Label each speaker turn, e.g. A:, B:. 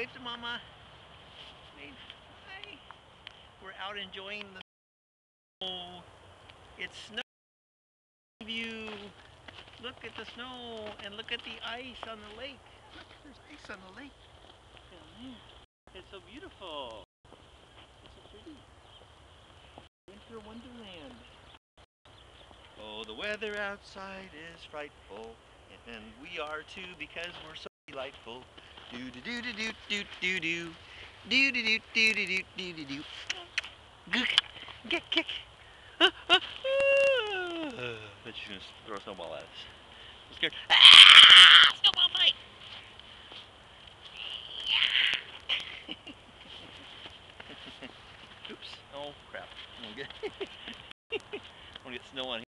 A: wave to Mama. Wave. Hi. We're out enjoying the snow. It's snow view. Look at the snow and look at the ice on the lake. Look, there's ice on the lake. Down there. It's so beautiful. It's so pretty. Winter wonderland. Oh, the weather outside is frightful, and we are too because we're so delightful. Do do do do do do do do do do do do do do do do. Kick kick. But she's gonna throw a snowball at us. I'm scared. Ah! Snowball fight! Oops. Oh crap. I'm gonna get snow on here.